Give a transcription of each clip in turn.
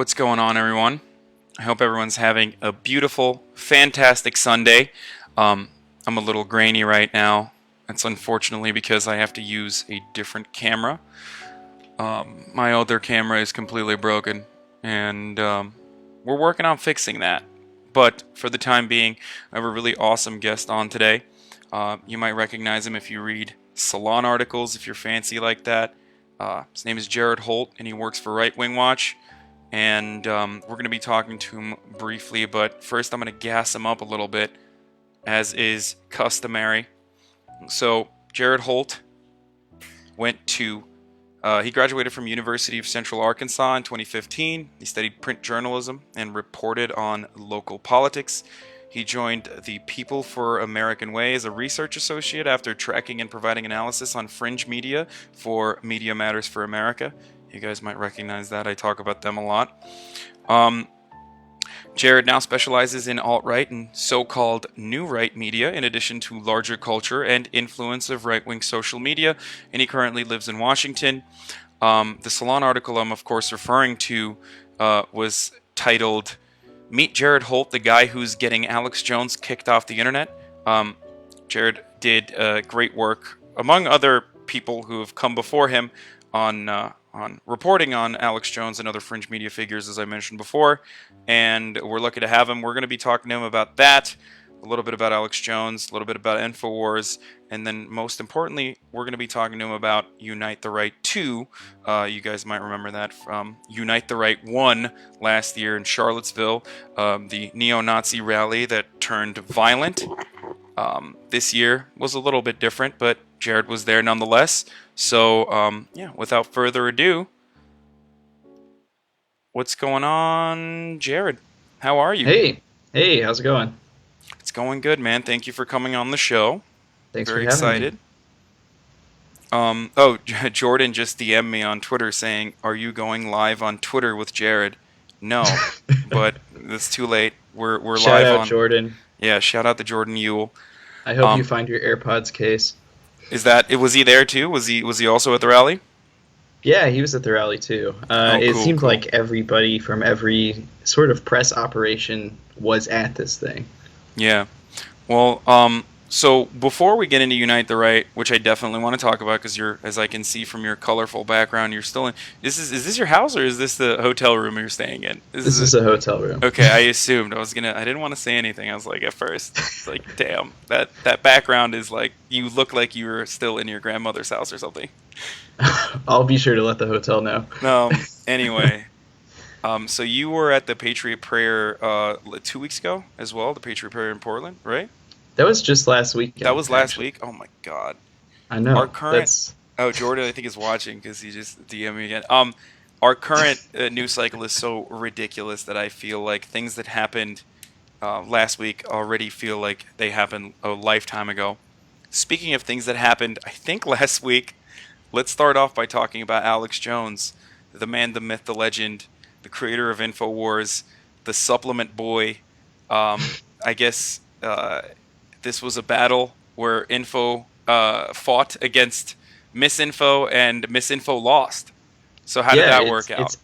What's going on, everyone? I hope everyone's having a beautiful, fantastic Sunday. I'm a little grainy right now. That's unfortunately because I have to use a different camera. My other camera is completely broken, and we're working on fixing that. But for the time being, I have a really awesome guest on today. You might recognize him if you read salon articles, if you're fancy like that. His name is Jared Holt, and he works for Right Wing Watch. And we're going to be talking to him briefly, but first I'm going to gas him up a little bit, as is customary. So, Jared Holt he graduated from University of Central Arkansas in 2015. He studied print journalism and reported on local politics. He joined the People for American Way as a research associate after tracking and providing analysis on fringe media for Media Matters for America. You guys might recognize that. I talk about them a lot. Jared now specializes in alt-right and so-called new right media, in addition to larger culture and influence of right-wing social media, and he currently lives in Washington. The Salon article I'm, of course, referring to was titled, "Meet Jared Holt, the guy who's getting Alex Jones kicked off the internet." Jared did great work, among other people who have come before him, on reporting on Alex Jones and other fringe media figures, as I mentioned before, and we're lucky to have him. We're going to be talking to him about that, a little bit about Alex Jones, a little bit about InfoWars, and then most importantly, we're going to be talking to him about Unite the Right 2. You guys might remember that from Unite the Right 1 last year in Charlottesville, the neo-Nazi rally that turned violent. This year was a little bit different, but Jared was there nonetheless. So, without further ado, what's going on, Jared? How are you? Hey, how's it going? It's going good, man. Thank you for coming on the show. Thanks for Very having me. excited. Jordan just DM'd me on Twitter saying, "Are you going live on Twitter with Jared?" No, but it's too late. We're Shout live out on. Jordan. Yeah, shout out to Jordan Ewell. I hope you Um, find your AirPods case. was he there too? Was he also at the rally? Yeah, he was at the rally too. Oh, It cool, seemed cool. like everybody from every sort of press operation was at this thing. Yeah. Well, so before we get into Unite the Right, which I definitely want to talk about, because you're, as I can see from your colorful background, you're still in. Is this your house, or is this the hotel room you're staying in? This This is is a hotel room. okay. I assumed. I didn't want to say anything. I was like, at first, it's like, damn, that background is like, you look like you were still in your grandmother's house or something. I'll be sure to let the hotel know. Anyway, so you were at the Patriot Prayer 2 weeks ago as well, the Patriot Prayer in Portland, right? That was just last That weekend, was last actually. week. Oh my God. I Our know. current That's Oh, Jordan, I think is watching because he just DM'd me again. Our current news cycle is so ridiculous that I feel like things that happened last week already feel like they happened a lifetime ago. Speaking of things that happened, I think last week, let's start off by talking about Alex Jones, the man, the myth, the legend, the creator of InfoWars, the supplement boy. I guess this was a battle where Info fought against Misinfo, and Misinfo lost. So how did yeah, that it's work out? it's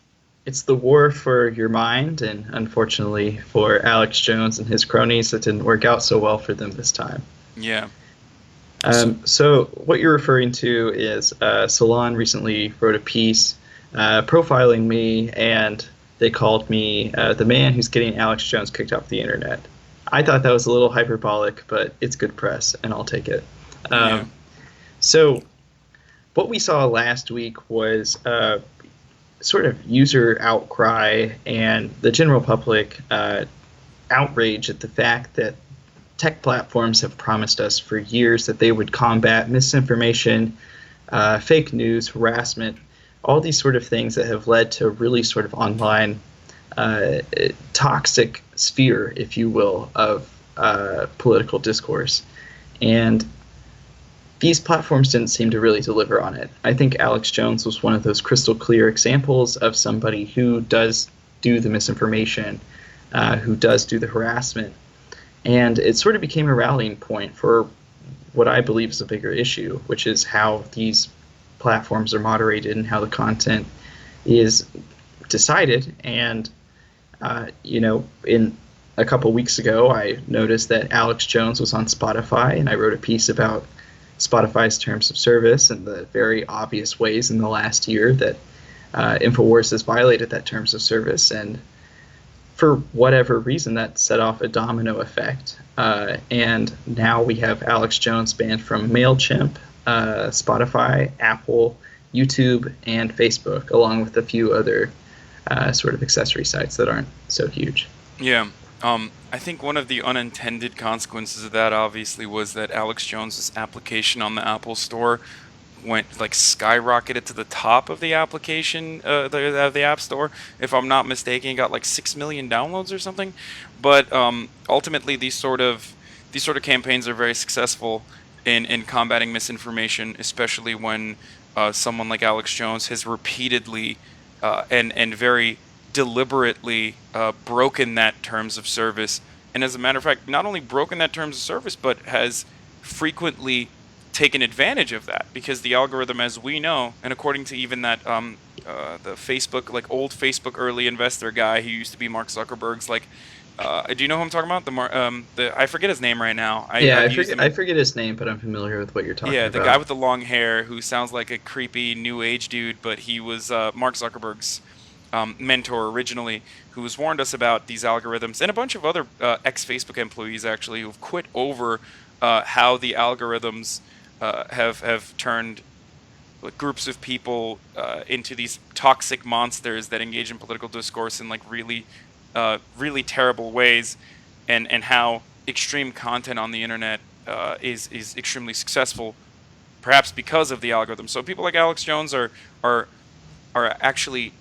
it's the war for your mind, and unfortunately for Alex Jones and his cronies, it didn't work out so well for them this time. Yeah. So, So what you're referring to is Salon recently wrote a piece profiling me, and they called me the man who's getting Alex Jones kicked off the internet. I thought that was a little hyperbolic, but it's good press, and I'll take it. yeah. Um, so what we saw last week was sort of user outcry and the general public outrage at the fact that tech platforms have promised us for years that they would combat misinformation, fake news, harassment, all these sort of things that have led to really sort of online toxic sphere, if you will, of political discourse. And these platforms didn't seem to really deliver on it. I think Alex Jones was one of those crystal clear examples of somebody who does do the misinformation, who does do the harassment. And it sort of became a rallying point for what I believe is a bigger issue, which is how these platforms are moderated and how the content is decided. And in a couple weeks ago, I noticed that Alex Jones was on Spotify, and I wrote a piece about Spotify's terms of service and the very obvious ways in the last year that InfoWars has violated that terms of service. And for whatever reason, that set off a domino effect. And now we have Alex Jones banned from Mailchimp, Spotify, Apple, YouTube, and Facebook, along with a few other sort of accessory sites that aren't so huge. Yeah. I think one of the unintended consequences of that obviously was that Alex Jones's application on the Apple Store went like skyrocketed to the top of the application, the App Store. If I'm not mistaken, it got like 6 million downloads or something. But ultimately, these sort of campaigns are very successful in combating misinformation, especially when someone like Alex Jones has repeatedly and very deliberately broken that terms of service. And as a matter of fact, not only broken that terms of service, but has frequently taken advantage of that, because the algorithm, as we know, and according to even that the Facebook, like old Facebook early investor guy who used to be Mark Zuckerberg's, like, do you know who I'm talking about? I forget his name right now. I forget his name, but I'm familiar with what you're talking Yeah, about. the guy with the long hair who sounds like a creepy new age dude, but he was Mark Zuckerberg's mentor originally, who has warned us about these algorithms, and a bunch of other ex-Facebook employees actually who've quit over how the algorithms have turned like groups of people into these toxic monsters that engage in political discourse in like really terrible ways, and how extreme content on the internet is extremely successful, perhaps because of the algorithm. So people like Alex Jones are actually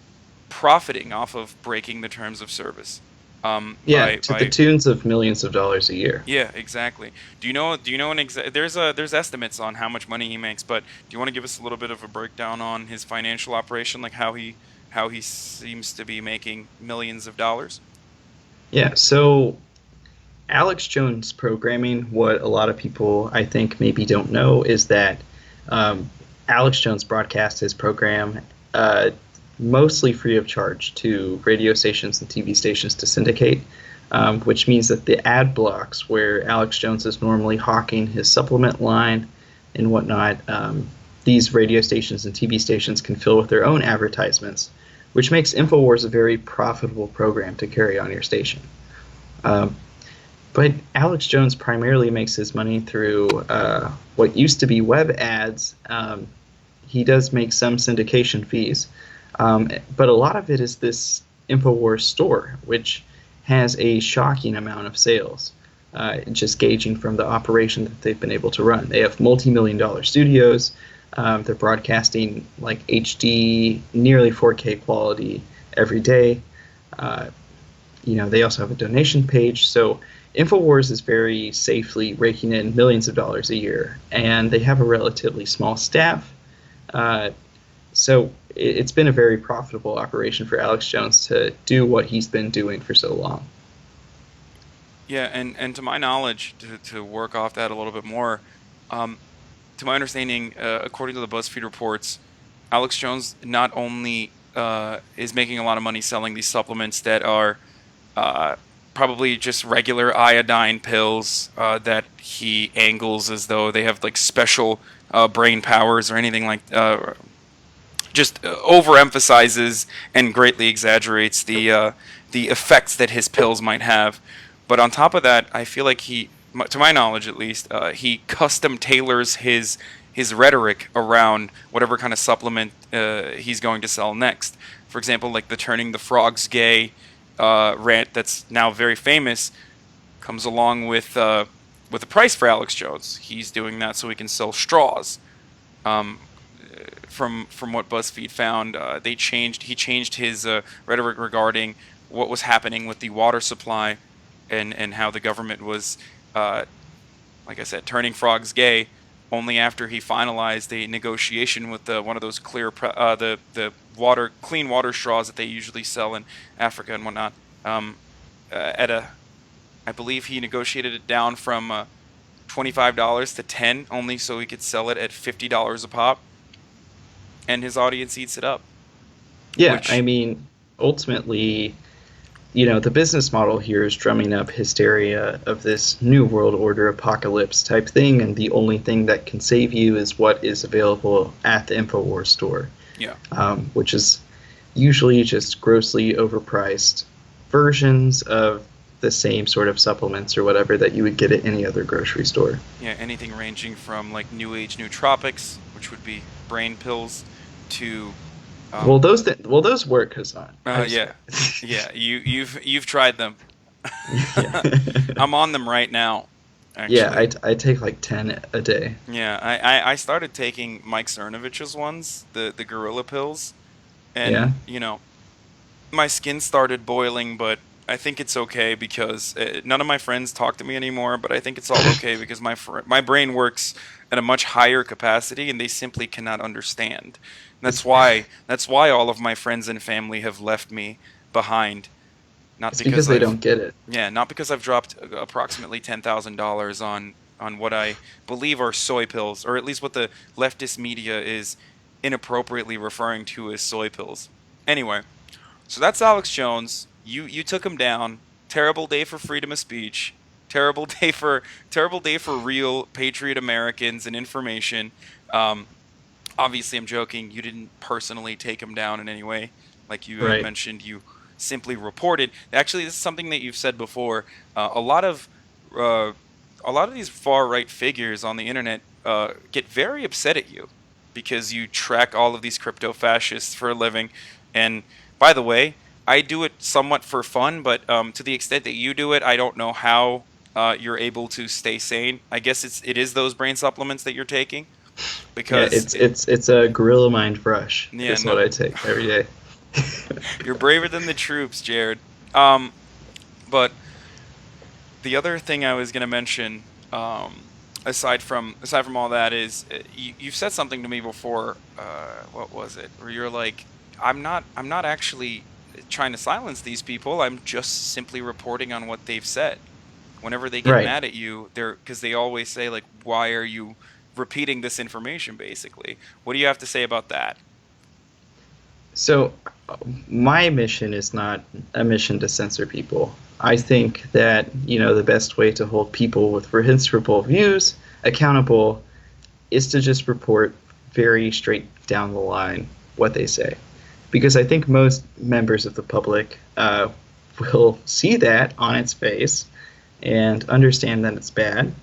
profiting off of breaking the terms of service. Yeah, to the tunes of millions of dollars a year. Yeah, exactly. There's estimates on how much money he makes, but do you want to give us a little bit of a breakdown on his financial operation, like how he seems to be making millions of dollars? Yeah, so Alex Jones programming, what a lot of people I think maybe don't know is that Alex Jones broadcasts his program mostly free of charge to radio stations and TV stations to syndicate, which means that the ad blocks where Alex Jones is normally hawking his supplement line and whatnot, these radio stations and TV stations can fill with their own advertisements, which makes InfoWars a very profitable program to carry on your station. But Alex Jones primarily makes his money through what used to be web ads. He does make some syndication fees, but a lot of it is this InfoWars store, which has a shocking amount of sales, just gauging from the operation that they've been able to run. They have multi-million-dollar studios. They're broadcasting like HD, nearly 4K quality every day. They also have a donation page. So InfoWars is very safely raking in millions of dollars a year, and they have a relatively small staff. So it's been a very profitable operation for Alex Jones to do what he's been doing for so long. Yeah, and to my knowledge, to work off that a little bit more, to my understanding, according to the BuzzFeed reports, Alex Jones not only is making a lot of money selling these supplements that are probably just regular iodine pills that he angles as though they have like special brain powers or anything like just overemphasizes and greatly exaggerates the effects that his pills might have. But on top of that, I feel like to my knowledge at least, he custom tailors his rhetoric around whatever kind of supplement he's going to sell next. For example, like the turning the frogs gay rant that's now very famous comes along with a price for Alex Jones. He's doing that so he can sell straws. From what BuzzFeed found, he changed his rhetoric regarding what was happening with the water supply, and how the government was, like I said, turning frogs gay only after he finalized a negotiation with one of those the clean water straws that they usually sell in Africa and whatnot. I believe he negotiated it down from $25 to $10, only so he could sell it at $50 a pop, and his audience eats it up. Yeah, Which, I mean, ultimately, the business model here is drumming up hysteria of this new world order apocalypse type thing, and the only thing that can save you is what is available at the InfoWars store, Yeah. which is usually just grossly overpriced versions of the same sort of supplements or whatever that you would get at any other grocery store. Yeah, anything ranging from like new age nootropics, which would be brain pills, to Well, um, those work, Hassan. I yeah, swear. yeah. You've tried them. Yeah. I'm on them right now, Yeah, actually. I take like 10 a day. Yeah, I started taking Mike Cernovich's ones, the gorilla pills, Yeah. and my skin started boiling, but I think it's okay because none of my friends talk to me anymore. But I think it's all okay because my brain works at a much higher capacity, and they simply cannot understand. It's That's why all of my friends and family have left me behind. Not it's because because they I've don't get it. Yeah, not because I've dropped approximately $10,000 on what I believe are soy pills, or at least what the leftist media is inappropriately referring to as soy pills. Anyway, so that's Alex Jones. You took him down. Terrible day for freedom of speech. Terrible day for real patriot Americans and information. Um, Obviously, I'm joking. You didn't personally take him down in any way, like you had Right. mentioned. You simply reported. Actually, this is something that you've said before. Uh, a lot of these far right figures on the internet get very upset at you because you track all of these crypto fascists for a living. And by the way, I do it somewhat for fun, but to the extent that you do it, I don't know how you're able to stay sane. I guess it is those brain supplements that you're taking Yeah, because it's a gorilla mind brush yeah, is no, what I take every day. you're braver than the troops, Jared. But the other thing I was gonna mention, aside from all that, is you've said something to me before. What was it? Where you're like, I'm not actually trying to silence these people. I'm just simply reporting on what they've said. Whenever they get Right. mad at you, they're because they always say like, why are you repeating this information? Basically, what do you have to say about that? So my mission is not a mission to censor people. I think that, the best way to hold people with reprehensible views accountable is to just report very straight down the line what they say. Because I think most members of the public will see that on its face and understand that it's bad.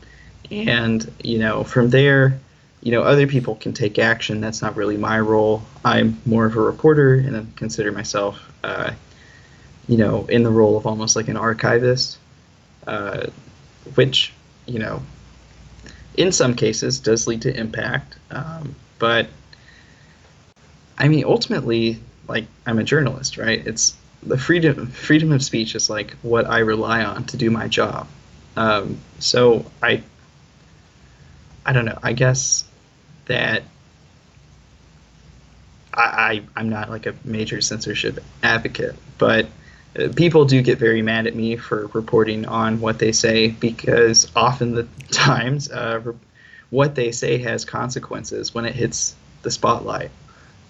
And, from there, other people can take action. That's not really my role. I'm more of a reporter and I consider myself, in the role of almost like an archivist, uh, which, you know, in some cases does lead to impact. But I mean, ultimately, like I'm a journalist, right? It's the freedom of speech is like what I rely on to do my job. So I don't know. I guess that I'm not like a major censorship advocate, but people do get very mad at me for reporting on what they say because often the times what they say has consequences when it hits the spotlight.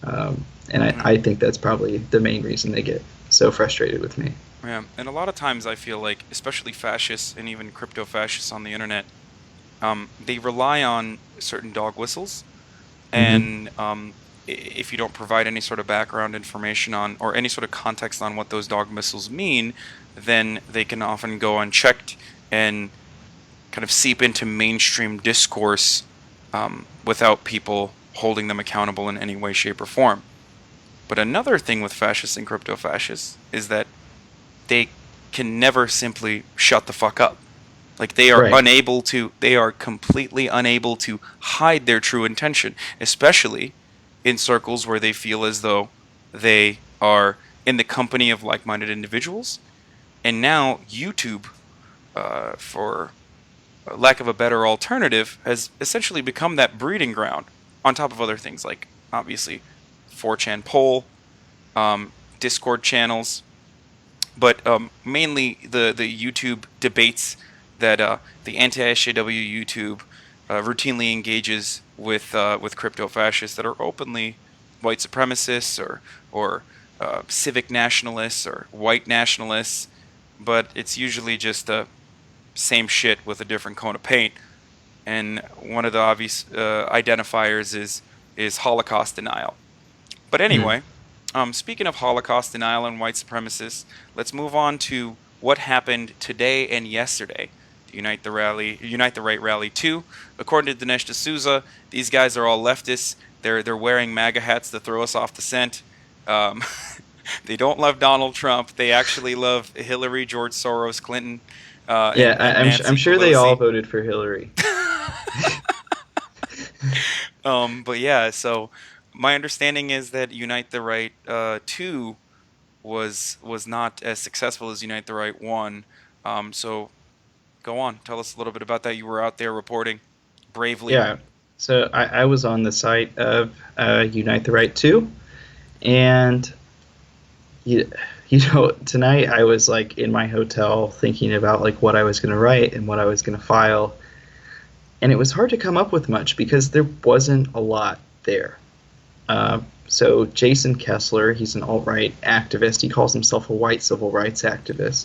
And Hmm. I think that's probably the main reason they get so frustrated with me. Yeah, and a lot of times I feel like, especially fascists and even crypto fascists on the internet, they rely on certain dog whistles, Hmm. and if you don't provide any sort of background information on or any sort of context on what those dog whistles mean, then they can often go unchecked and kind of seep into mainstream discourse without people holding them accountable in any way, shape, or form. But another thing with fascists and crypto fascists is that they can never simply shut the fuck up. Like Right. they are completely unable to hide their true intention, especially in circles where they feel as though they are in the company of like minded individuals. And now YouTube, for lack of a better alternative, has essentially become that breeding ground, on top of other things like obviously 4chan poll, Discord channels, but mainly the YouTube debates that the anti-SJW YouTube routinely engages with crypto fascists that are openly white supremacists or civic nationalists or white nationalists, but it's usually just the same shit with a different coat of paint. And one of the obvious identifiers is Holocaust denial. But Hmm. anyway, speaking of Holocaust denial and white supremacists, let's move on to what happened today and yesterday. The Unite the Right Rally 2. According to Dinesh D'Souza, these guys are all leftists. They're wearing MAGA hats to throw us off the scent. Um, they don't love Donald Trump. They actually love Hillary, George Soros, Clinton, Yeah, and I'm Nancy sure they all Pelosi. voted for Hillary. But yeah, so my understanding is that Unite the Right 2 was not as successful as Unite the Right 1. So go on, tell us a little bit about that. You were out there reporting bravely. Yeah. So I was on the site of Unite the Right too, and you, tonight I was like in my hotel thinking about like what I was going to write and what I was going to file, and it was hard to come up with much because there wasn't a lot there. So Jason Kessler, he's an alt-right activist. He calls himself a white civil rights activist.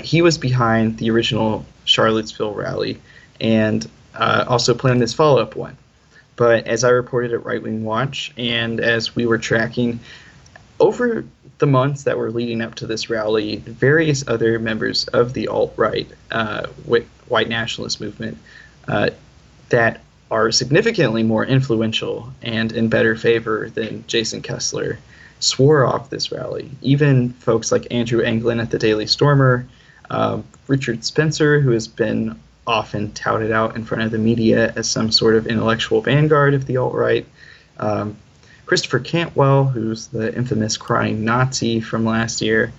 He was behind the original Charlottesville rally and also planned this follow-up one. But as I reported at Right Wing Watch, and as we were tracking over the months that were leading up to this rally, various other members of the alt-right white nationalist movement uh, that are significantly more influential and in better favor than Jason Kessler swore off this rally. Even folks like Andrew Anglin at the Daily Stormer, Richard Spencer, who has been often touted out in front of the media as some sort of intellectual vanguard of the alt-right, um, Christopher Cantwell, who's the infamous crying Nazi from last year,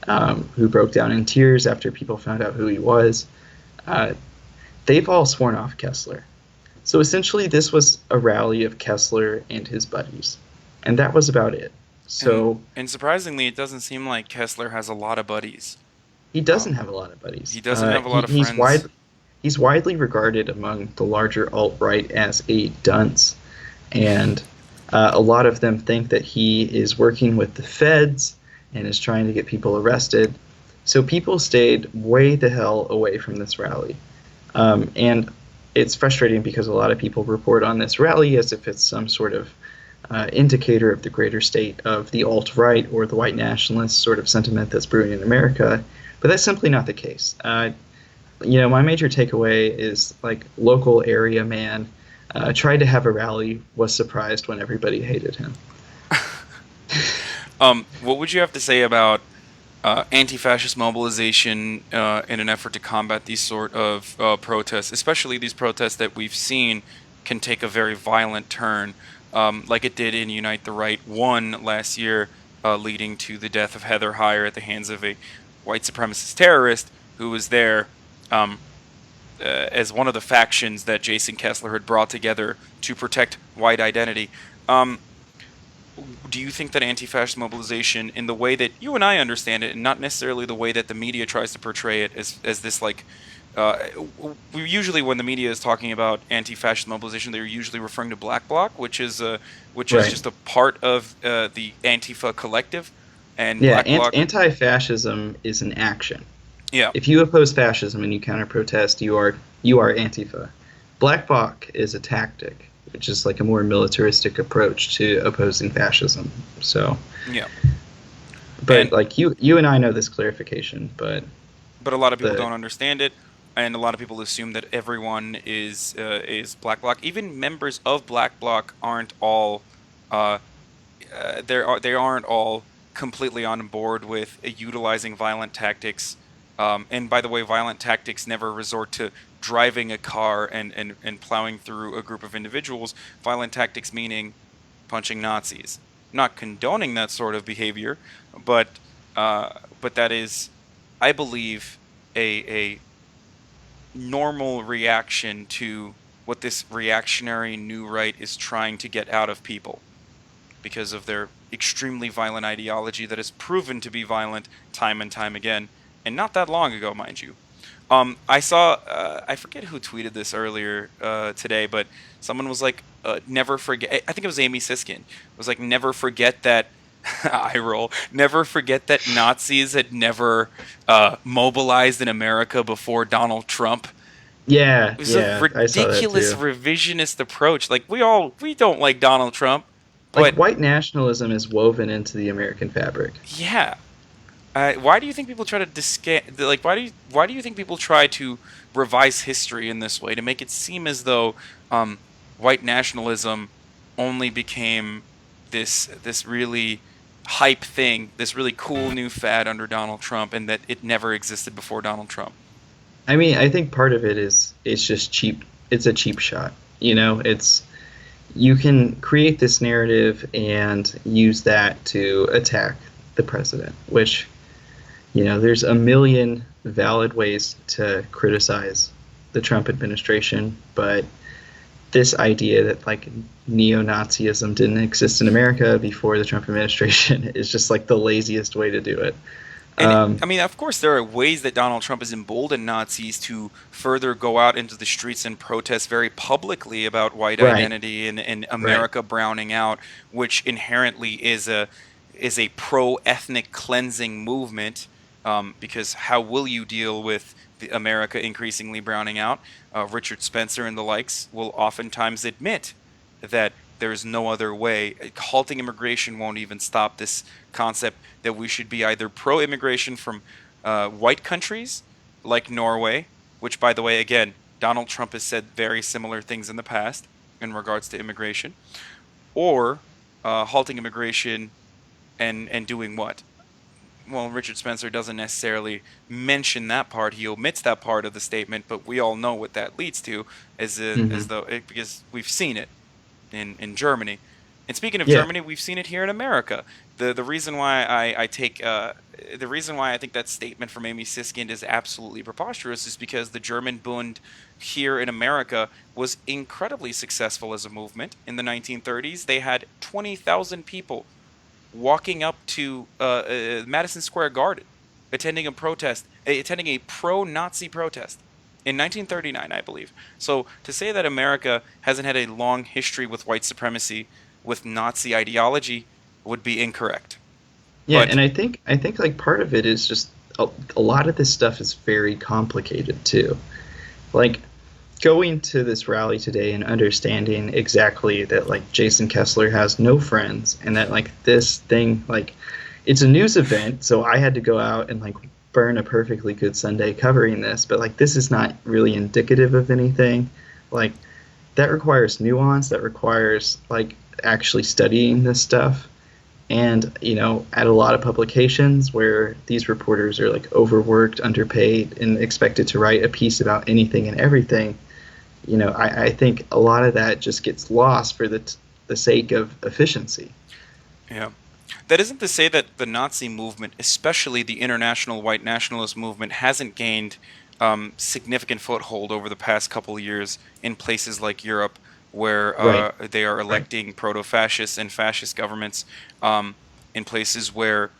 who broke down in tears after people found out who he was. Uh, they've all sworn off Kessler. So essentially, this was a rally of Kessler and his buddies, and that was about it. And So and surprisingly, it doesn't seem like Kessler has a lot of buddies. he doesn't Um, have a lot of buddies. he doesn't have a lot of He's friends. widely regarded among the larger alt right as a dunce, and a lot of them think that he is working with the feds and is trying to get people arrested. So people stayed way the hell away from this rally. And it's frustrating because a lot of people report on this rally as if it's some sort of indicator of the greater state of the alt-right or the white nationalist sort of sentiment that's brewing in America. But that's simply not the case. My major takeaway is like local area man tried to have a rally, was surprised when everybody hated him. What would you have to say about anti-fascist mobilization in an effort to combat these sort of protests, especially these protests that we've seen can take a very violent turn, like it did in Unite the Right 1 last year, leading to the death of Heather Heyer at the hands of a white supremacist terrorist who was there um, as one of the factions that Jason Kessler had brought together to protect white identity. Um, do you think that anti-fascist mobilization, in the way that you and I understand it, and not necessarily the way that the media tries to portray it, as this like, uh, usually when the media is talking about anti-fascist mobilization, they're usually referring to Black Bloc, which is Right. just a part of the Antifa collective, and Yeah, Black Bloc, anti-fascism is an action. yeah, If you oppose fascism and you counter protest, you are Antifa. Black Bloc is a tactic, which is like a more militaristic approach to opposing fascism. So, yeah, but and like you and I know this clarification, but but a lot of people the don't understand it, and a lot of people assume that everyone is Black Bloc. Even members of Black Bloc aren't all uh, they aren't all completely on board with utilizing violent tactics. And by the way, violent tactics never resort to driving a car and plowing through a group of individuals. Violent tactics meaning punching Nazis. Not condoning that sort of behavior, but but that is, I believe, a normal reaction to what this reactionary new right is trying to get out of people because of their extremely violent ideology that has proven to be violent time and time again, and not that long ago, mind you. I saw, I forget who tweeted this earlier today, but someone was like, never forget, I think it was Amy Siskin, was like, never forget that Eye roll. Never forget that Nazis had never mobilized in America before Donald Trump. Yeah, It was a yeah, I saw that ridiculous too. revisionist approach. Like we don't like Donald Trump, Like but white nationalism is woven into the American fabric. yeah. Why do you think people try to like why do you think people try to revise history in this way to make it seem as though um, white nationalism only became this really hype thing, this really cool new fad under Donald Trump, and that it never existed before Donald Trump? I mean, I think part of it is it's just cheap. It's a cheap shot. It's you can create this narrative and use that to attack the president, which, there's a million valid ways to criticize the Trump administration, but this idea that like neo-Nazism didn't exist in America before the Trump administration is just like the laziest way to do it. And Um, I mean, of course, there are ways that Donald Trump has emboldened Nazis to further go out into the streets and protest very publicly about white right, identity and right. America browning out, which inherently is a pro-ethnic cleansing movement. Because how will you deal with America increasingly browning out? Richard Spencer and the likes will oftentimes admit that there's no other way. Halting immigration won't even stop this concept that we should be either pro-immigration from white countries like Norway, which, by the way, again, Donald Trump has said very similar things in the past in regards to immigration, or halting immigration and doing what? Well, Richard Spencer doesn't necessarily mention that part. He omits that part of the statement, but we all know what that leads to, Hmm. as though because we've seen it in Germany. And speaking of Yeah. Germany, we've seen it here in America. The reason why I take the reason why I think that statement from Amy Siskind is absolutely preposterous is because the German Bund here in America was incredibly successful as a movement. In the 1930s, they had 20,000 people walking up to Madison Square Garden, attending a pro-Nazi protest in 1939, I believe. So to say that America hasn't had a long history with white supremacy, with Nazi ideology, would be incorrect. Yeah, But and I think like part of it is just a lot of this stuff is very complicated too. Like going to this rally today and understanding exactly that like Jason Kessler has no friends and that like this thing like it's a news event, so I had to go out and like burn a perfectly good Sunday covering this, but like this is not really indicative of anything. Like that requires nuance, that requires like actually studying this stuff. And, at a lot of publications where these reporters are like overworked, underpaid, and expected to write a piece about anything and everything, I think a lot of that just gets lost for the sake of efficiency. yeah, that isn't to say that the Nazi movement, especially the international white nationalist movement, hasn't gained significant foothold over the past couple of years in places like Europe, where Right, they are right. electing proto-fascist and fascist governments, in places where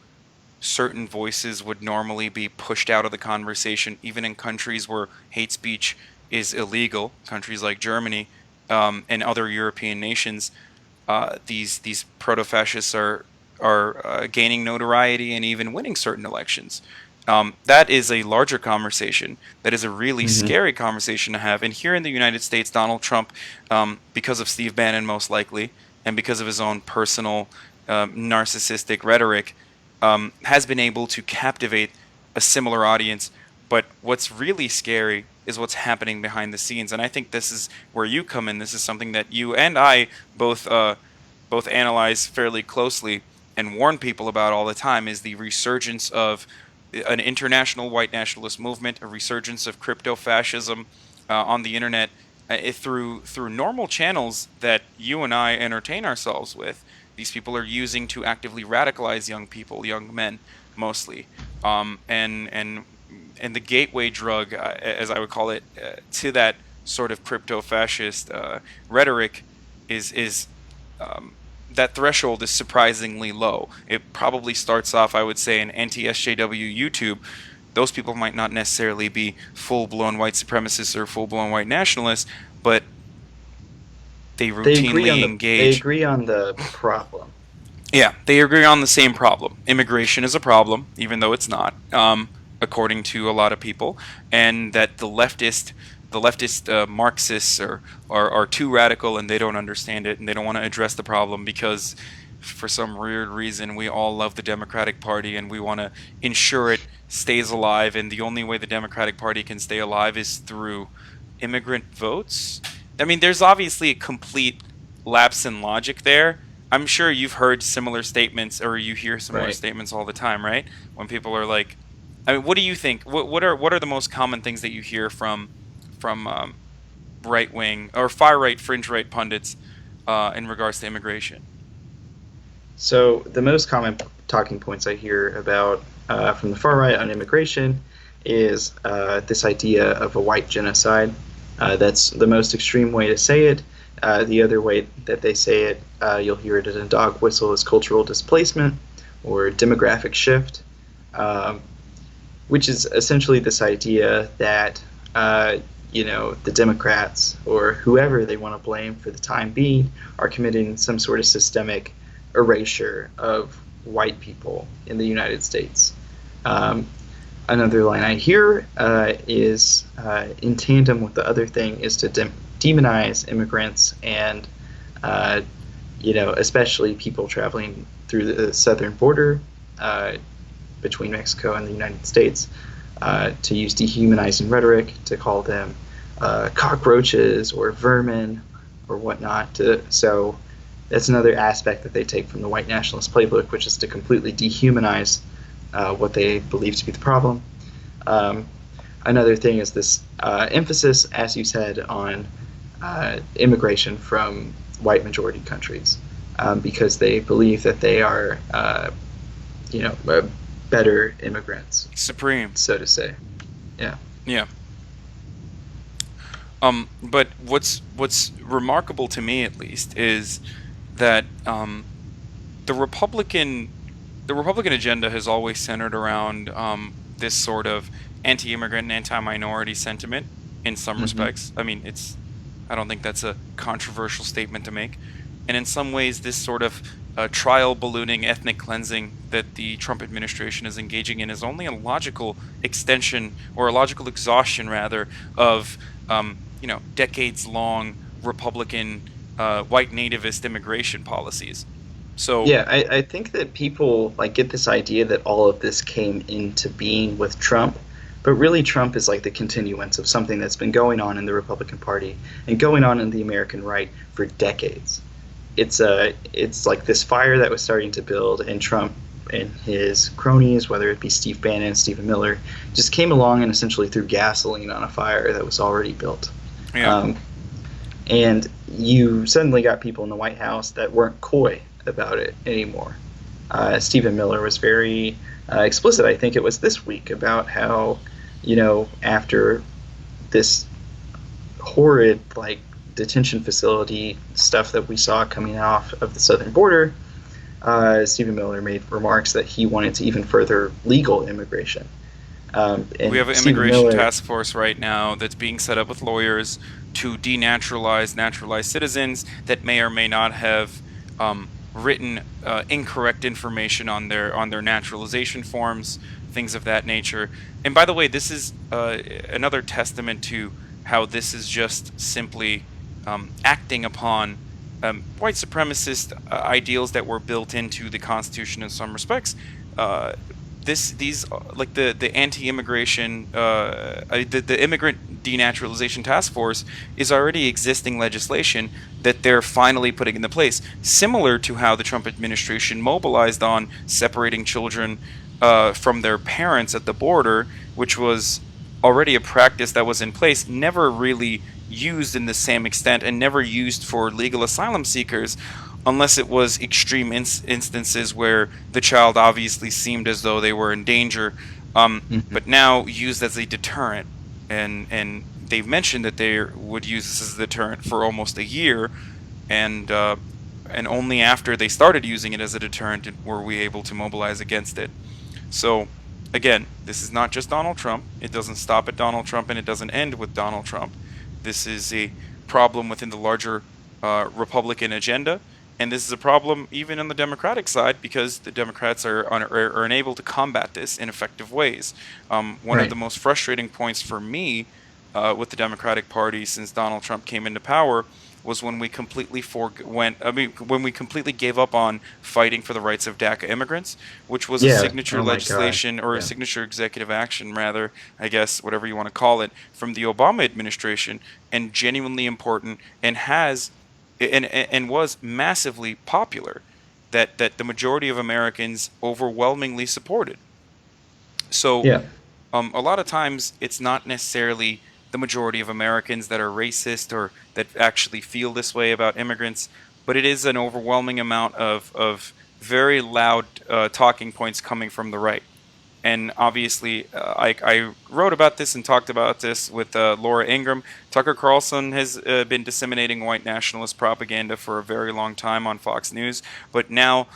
certain voices would normally be pushed out of the conversation, even in countries where hate speech is illegal, countries like Germany and other European nations. These proto-fascists are gaining notoriety and even winning certain elections. That is a larger conversation. That is a really Hmm. scary conversation to have. And here in the United States, Donald Trump, because of Steve Bannon most likely, and because of his own personal narcissistic rhetoric, has been able to captivate a similar audience. But what's really scary is what's happening behind the scenes, and I think this is where you come in. This is something that you and I both analyze fairly closely and warn people about all the time. Is the resurgence of an international white nationalist movement, a resurgence of crypto fascism on the internet through normal channels that you and I entertain ourselves with. These people are using to actively radicalize young people, young men mostly, and the gateway drug, as I would call it, to that sort of crypto fascist rhetoric is um, that threshold is surprisingly low. It probably starts off, I would say, in anti-SJW YouTube. Those people might not necessarily be full-blown white supremacists or full-blown white nationalists, but they They agree on routinely they engage. agree on the problem. Yeah, they agree on the same problem. Immigration is a problem, even though it's not, according to a lot of people, and that the leftist Marxists are too radical and they don't understand it and they don't want to address the problem because, for some weird reason, we all love the Democratic Party and we want to ensure it stays alive. And the only way the Democratic Party can stay alive is through immigrant votes. I mean, there's obviously a complete lapse in logic there. I'm sure you've heard similar statements, or you hear similar Right. statements all the time, right? When people are like, I mean, what do you think? What are the most common things that you hear from right wing or far right, fringe right pundits in regards to immigration? So the most common talking points I hear about from the far right on immigration is this idea of a white genocide. That's the most extreme way to say it. The other way that they say it, you'll hear it as a dog whistle, is cultural displacement or demographic shift, um, which is essentially this idea that the Democrats or whoever they want to blame for the time being are committing some sort of systemic erasure of white people in the United States. Um, Another line I hear is in tandem with the other thing is to demonize immigrants and uh, especially people traveling through the southern border uh, between Mexico and the United States, to use dehumanizing rhetoric to call them cockroaches or vermin or whatnot. So that's another aspect that they take from the white nationalist playbook, which is to completely dehumanize what they believe to be the problem. Um, Another thing is this emphasis, as you said, on immigration from white majority countries, because they believe that they are, better immigrants, Supreme. so to say. Yeah. Yeah. But what's remarkable to me, at least, is that the Republican the Republican agenda has always centered around this sort of anti-immigrant and anti-minority sentiment in some Hmm. respects. I mean, I don't think that's a controversial statement to make. And in some ways, this sort of trial ballooning ethnic cleansing that the Trump administration is engaging in is only a logical extension, or a logical exhaustion rather, of decades long Republican white nativist immigration policies. So Yeah, I think that people like get this idea that all of this came into being with Trump, but really Trump is like the continuance of something that's been going on in the Republican Party and going on in the American right for decades. It's like this fire that was starting to build, and Trump and his cronies, whether it be Steve Bannon, Stephen Miller, just came along and essentially threw gasoline on a fire that was already built. yeah. Um, and you suddenly got people in the White House that weren't coy about it anymore. Stephen Miller was very explicit. I think it was this week about how, after this horrid like detention facility stuff that we saw coming off of the southern border, Stephen Miller made remarks that he wanted to even further legal immigration. We And have an Stephen immigration Miller, task force right now that's being set up with lawyers to denaturalize naturalized citizens that may or may not have written incorrect information on their naturalization forms, things of that nature. And by the way, this is another testament to how this is just simply acting upon white supremacist ideals that were built into the Constitution in some respects. These like the anti-immigration the immigrant denaturalization task force is already existing legislation that they're finally putting into place, similar to how the Trump administration mobilized on separating children from their parents at the border, which was already a practice that was in place, never really used in the same extent, and never used for legal asylum seekers unless it was extreme instances where the child obviously seemed as though they were in danger, Mhm. but now used as a deterrent. And they've mentioned that they would use this as a deterrent for almost a year, and only after they started using it as a deterrent were we able to mobilize against it. So again, this is not just Donald Trump. It doesn't stop at Donald Trump, and it doesn't end with Donald Trump. This is a problem within the larger Republican agenda, And this is a problem even on the Democratic side because the Democrats are unable to combat this in effective ways. One of Right. the most frustrating points for me with the Democratic Party since Donald Trump came into power was when we completely forwent. I mean, when we completely gave up on fighting for the rights of DACA immigrants, which was a Yeah. signature Oh my God. legislation or a Yeah. signature executive action, rather, I guess, whatever you want to call it, from the Obama administration, and genuinely important, and was massively popular, that the majority of Americans overwhelmingly supported. So Yeah. a lot of times it's not necessarily the majority of Americans that are racist or that actually feel this way about immigrants, but it is an overwhelming amount of very loud talking points coming from the right. And obviously, I wrote about this and talked about this with Laura Ingraham. Tucker Carlson has been disseminating white nationalist propaganda for a very long time on Fox News, but now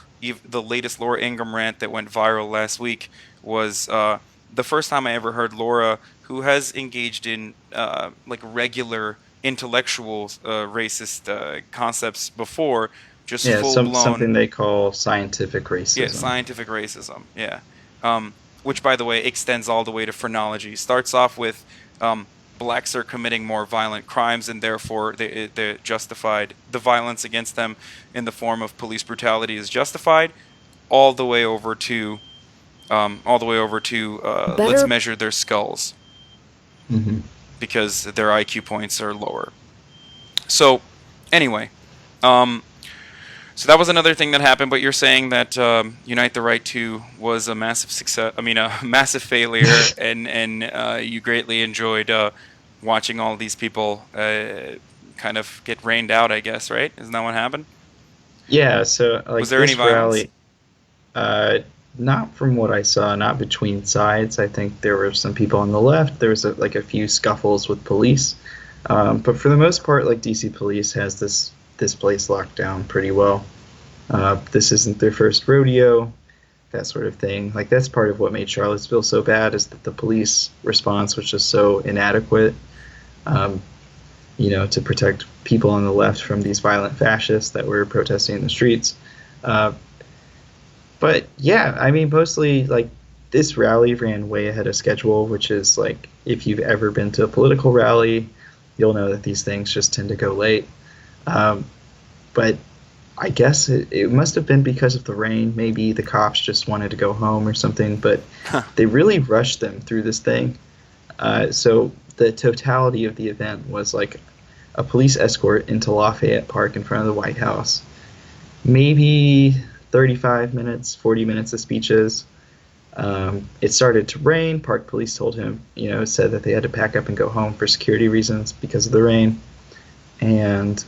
the latest Laura Ingraham rant that went viral last week was the first time I ever heard Laura, who has engaged in like regular intellectual racist concepts before, just Yeah. full blown, Something they call scientific yeah, racism. scientific racism. Yeah. Which, by the way, extends all the way to phrenology. Starts off with blacks are committing more violent crimes, and therefore they're justified. The violence against them in the form of police brutality is justified. All the way over to let's Better. measure their skulls Hmm. because their IQ points are lower. So, anyway, um, so that was another thing that happened. But you're saying that Unite the Right to was a massive success. I mean, a massive failure, and you greatly enjoyed watching all these people kind of get rained out. I guess, right? Isn't that what happened? Yeah. So Was like there any this violence? rally, uh, not from what I saw, not between sides. I think there were some people on the left. There was like a few scuffles with police, but for the most part, like DC police has this place locked down pretty well. This isn't their first rodeo, that sort of thing. Like that's part of what made Charlottesville so bad is that the police response was just so inadequate. Um, to protect people on the left from these violent fascists that were protesting in the streets. Uh, but yeah, I mean, mostly like this rally ran way ahead of schedule, which is like if you've ever been to a political rally, you'll know that these things just tend to go late. Um, but I guess it must have been because of the rain. Maybe the cops just wanted to go home or something, but they really rushed them through this thing. So the totality of the event was like a police escort into Lafayette Park in front of the White House. Maybe 35 minutes, 40 minutes of speeches. It started to rain. Park police told him, said that they had to pack up and go home for security reasons because of the rain. And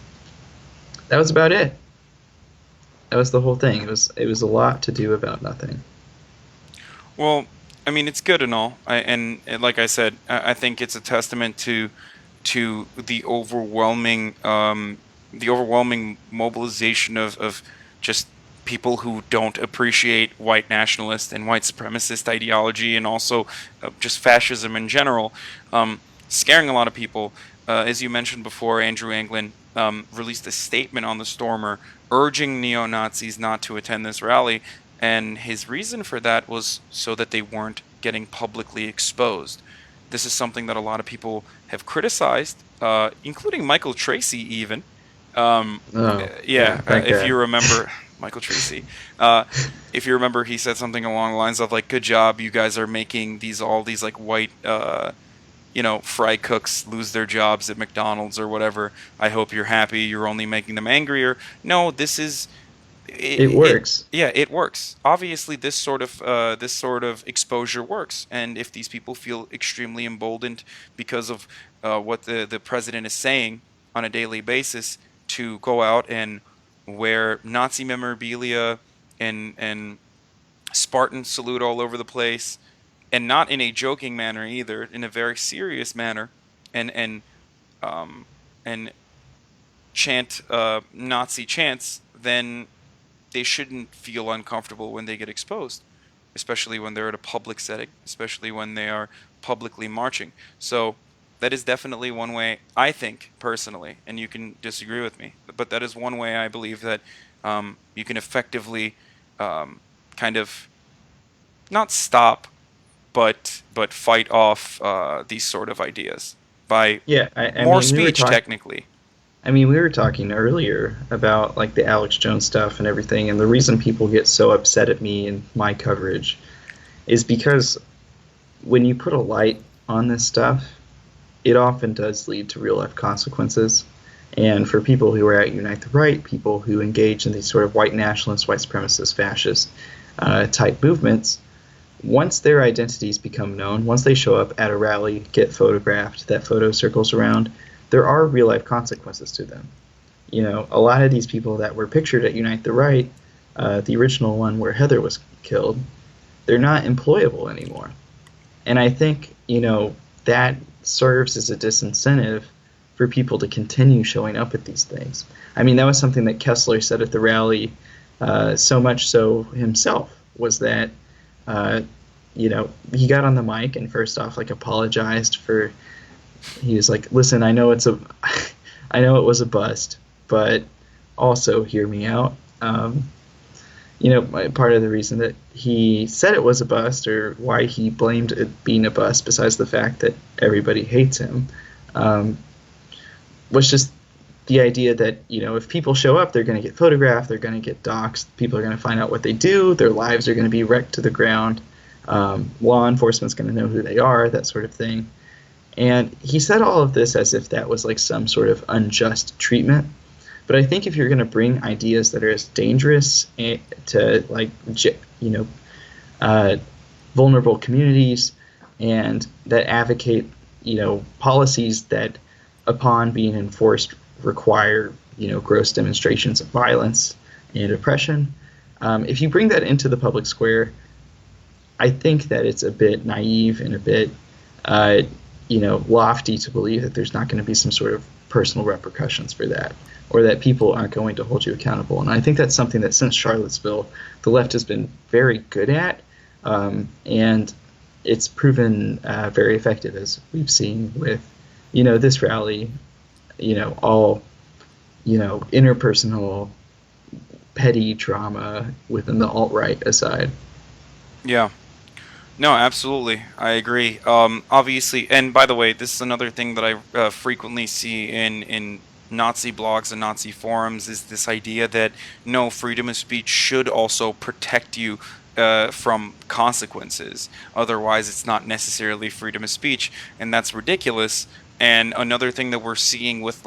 that was about it. That was the whole thing. It was a lot to do about nothing. Well, I mean, it's good and all, and like I said, I think it's a testament to the overwhelming mobilization of just people who don't appreciate white nationalist and white supremacist ideology, and also just fascism in general, scaring a lot of people. As you mentioned before, Andrew Anglin released a statement on the Stormer urging neo Nazis not to attend this rally, and his reason for that was so that they weren't getting publicly exposed. This is something that a lot of people have criticized, including Michael Tracy, even. Oh, yeah, Yeah, that if guy. you remember, Michael Tracy, uh, if you remember, he said something along the lines of like, "Good job, you guys are making all these like white, fry cooks lose their jobs at McDonald's or whatever. I hope you're happy. You're only making them angrier." No, this is It it. works. Yeah, it works. Obviously, this sort of exposure works, and if these people feel extremely emboldened because of what the president is saying on a daily basis, to go out and wear Nazi memorabilia and Spartan salute all over the place, and not in a joking manner either, in a very serious manner, and um, and chant Nazi chants, then they shouldn't feel uncomfortable when they get exposed, especially when they're at a public setting, especially when they are publicly marching. So that is definitely one way I think personally, and you can disagree with me, but that is one way I believe that you can effectively kind of not stop, but fight off these sort of ideas by Yeah, I more mean, speech, technically. we were talking earlier about like the Alex Jones stuff and everything, and the reason people get so upset at me and my coverage is because when you put a light on this stuff, it often does lead to real life consequences. And for people who are at Unite the Right, people who engage in these sort of white nationalist, white supremacist, fascist type movements, once their identities become known, once they show up at a rally, get photographed, that photo circles around, there are real life consequences to them. You know, a lot of these people that were pictured at Unite the Right, the original one where Heather was killed, they're not employable anymore. And I think, that serves as a disincentive for people to continue showing up at these things. I mean, that was something that Kessler said at the rally, so much so himself, was that, uh, he got on the mic and first off, like, apologized for, he was like, listen, I know I know it was a bust, but also hear me out. Part of the reason that he said it was a bust, or why he blamed it being a bust, besides the fact that everybody hates him, um, was just the idea that, if people show up, they're going to get photographed, they're going to get doxxed, people are going to find out what they do, their lives are going to be wrecked to the ground, law enforcement's going to know who they are, that sort of thing. And he said all of this as if that was like some sort of unjust treatment. But I think if you're going to bring ideas that are as dangerous to, like, uh, vulnerable communities, and that advocate, policies that, upon being enforced, require, gross demonstrations of violence and oppression, if you bring that into the public square, I think that it's a bit naive and a bit, lofty to believe that there's not going to be some sort of personal repercussions for that, or that people aren't going to hold you accountable. And I think that's something that since Charlottesville, the left has been very good at, and it's proven very effective, as we've seen with, this rally, all, interpersonal, petty drama within the alt-right aside. Yeah. No, absolutely. I agree. Obviously, and by the way, this is another thing that I frequently see in Nazi blogs and Nazi forums, is this idea that no, freedom of speech should also protect you from consequences. Otherwise, it's not necessarily freedom of speech, and that's ridiculous. And another thing that we're seeing with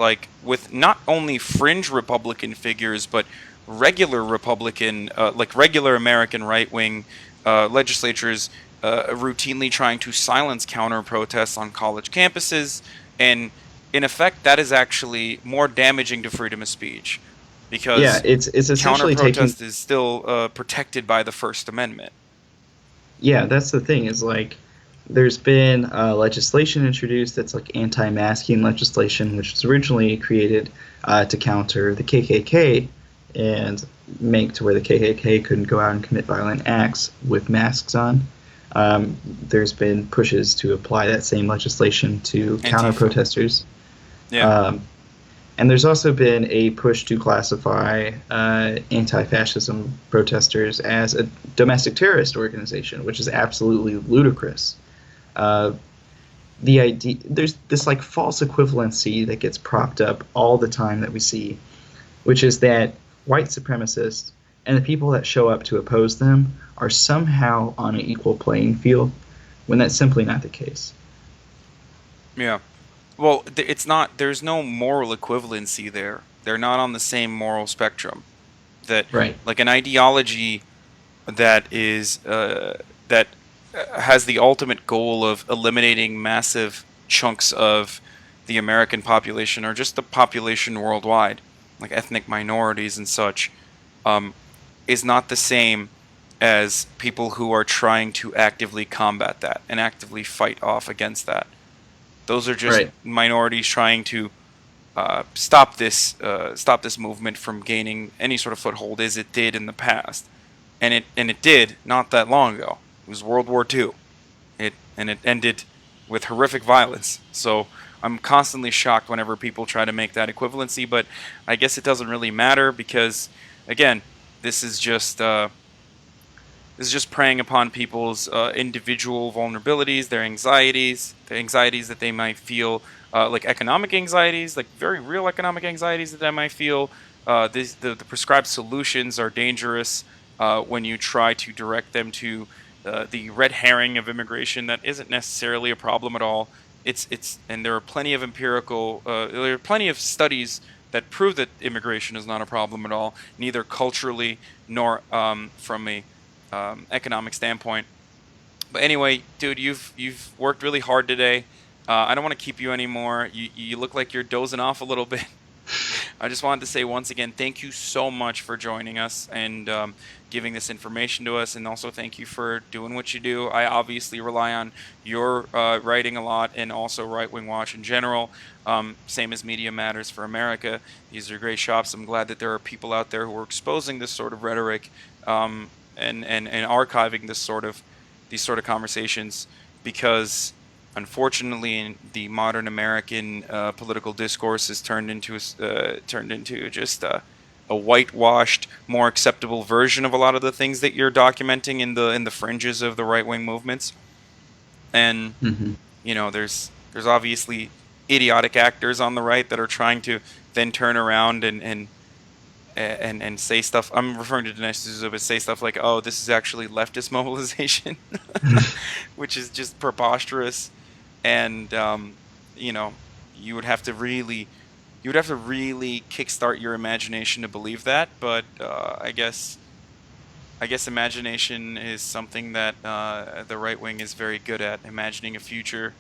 not only fringe Republican figures, but regular Republican, like regular American right wing legislatures routinely trying to silence counter protests on college campuses, and in effect, that is actually more damaging to freedom of speech Yeah, because it's counter essentially taking. protest is still protected by the First Amendment. Yeah, that's the thing, is like, there's been legislation introduced that's like anti-masking legislation, which was originally created to counter the KKK and make to where the KKK couldn't go out and commit violent acts with masks on. There's been pushes to apply that same legislation to counter Antifa. protesters. Yeah. Um, and there's also been a push to classify anti-fascism protesters as a domestic terrorist organization, which is absolutely ludicrous. Uh, the idea, there's this like false equivalency that gets propped up all the time that we see, which is that white supremacists and the people that show up to oppose them are somehow on an equal playing field, when that's simply not the case. Yeah. Well, it's not. There's no moral equivalency there. They're not on the same moral spectrum. That Right. like an ideology that has the ultimate goal of eliminating massive chunks of the American population, or just the population worldwide, like ethnic minorities and such, um, is not the same as people who are trying to actively combat that and actively fight off against that. Those are just Right. minorities trying to stop this movement from gaining any sort of foothold as it did in the past, and it did not that long ago. It was World War II. It ended with horrific violence. So I'm constantly shocked whenever people try to make that equivalency, but I guess it doesn't really matter because again, this is just preying upon people's individual vulnerabilities, their anxieties, the anxieties that they might feel, like economic anxieties, like very real economic anxieties that they might feel. The prescribed solutions are dangerous when you try to direct them to the red herring of immigration that isn't necessarily a problem at all. And there are plenty of there are plenty of studies that prove that immigration is not a problem at all, neither culturally nor from a economic standpoint. But anyway, dude, you've worked really hard today. I don't want to keep you anymore. You look like you're dozing off a little bit. I just wanted to say once again, thank you so much for joining us and giving this information to us, and also thank you for doing what you do. I obviously rely on your writing a lot, and also Right Wing Watch in general. Same as Media Matters for America. These are great shops. I'm glad that there are people out there who are exposing this sort of rhetoric, and archiving these sort of conversations, because unfortunately in the modern American political discourse has turned into just a whitewashed, more acceptable version of a lot of the things that you're documenting in the fringes of the right wing movements. And Hmm. there's obviously idiotic actors on the right that are trying to then turn around and say stuff. I'm referring to Dinesh D'Souza, but say stuff like, "Oh, this is actually leftist mobilization," which is just preposterous. And you know, you would have to really, kickstart your imagination to believe that. But I guess imagination is something that the right wing is very good at, imagining a future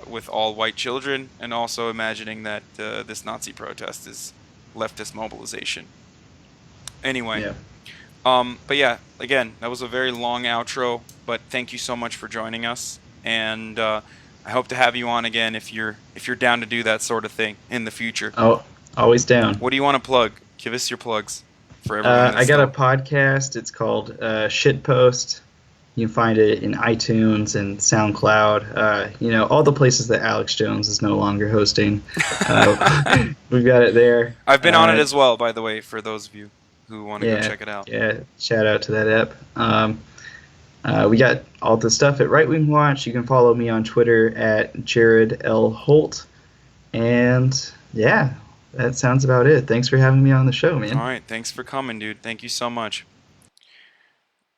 with all white children, and also imagining that this Nazi protest is leftist mobilization. Anyway, Yeah. but yeah, again, that was a very long outro, but thank you so much for joining us, and I hope to have you on again if you're down to do that sort of thing in the future. Oh, always down. What do you want to plug? Give us your plugs for everyone I that's got a still. podcast. It's called Shitpost. You can find it in iTunes and SoundCloud. All the places that Alex Jones is no longer hosting. We've got it there. I've been on it as well, by the way, for those of you who want to go Yeah, check it out. yeah. Shout out to that app. We got all the stuff at Right Wing Watch. You can follow me on Twitter at Jared L. Holt. And yeah, that sounds about it. Thanks for having me on the show, All man. right, thanks for coming, dude. Thank you so much.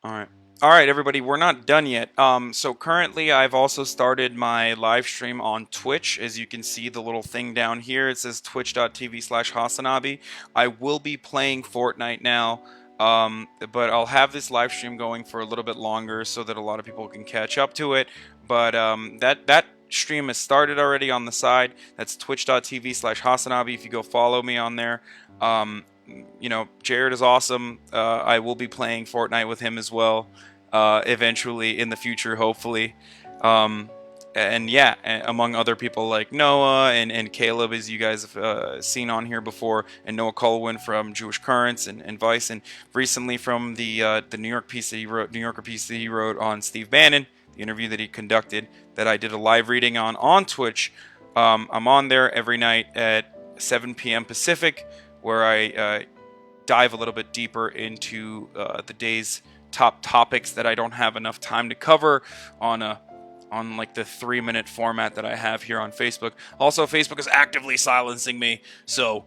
All right. All right, everybody, we're not done yet. So currently I've also started my live stream on Twitch. As you can see the little thing down here, it says twitch.tv/Hasanabi. I will be playing Fortnite now, but I'll have this live stream going for a little bit longer so that a lot of people can catch up to it. But that stream has started already on the side. That's twitch.tv/Hasanabi. If you go follow me on there. Jared is awesome. I will be playing Fortnite with him as well, eventually in the future, hopefully. And yeah, among other people like Noah and Caleb, as you guys have seen on here before, and Noah Colwyn from Jewish Currents and Vice, and recently from the New Yorker piece that he wrote on Steve Bannon, the interview that he conducted, that I did a live reading on Twitch. I'm on there every night at 7 p.m. Pacific, where I dive a little bit deeper into the day's top topics that I don't have enough time to cover on like the 3-minute format that I have here on Facebook. Also, Facebook is actively silencing me, so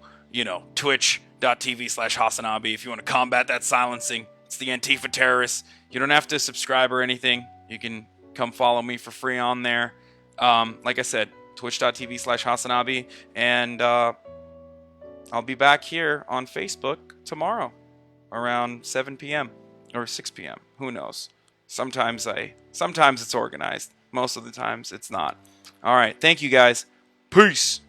twitch.tv/Hasanabi if you want to combat that silencing. It's the Antifa terrorists. You don't have to subscribe or anything. You can come follow me for free on there. Like I said, twitch.tv/Hasanabi, and I'll be back here on Facebook tomorrow around 7 p.m. or 6 p.m. Who knows? Sometimes it's organized. Most of the times it's not. All right. Thank you guys. Peace.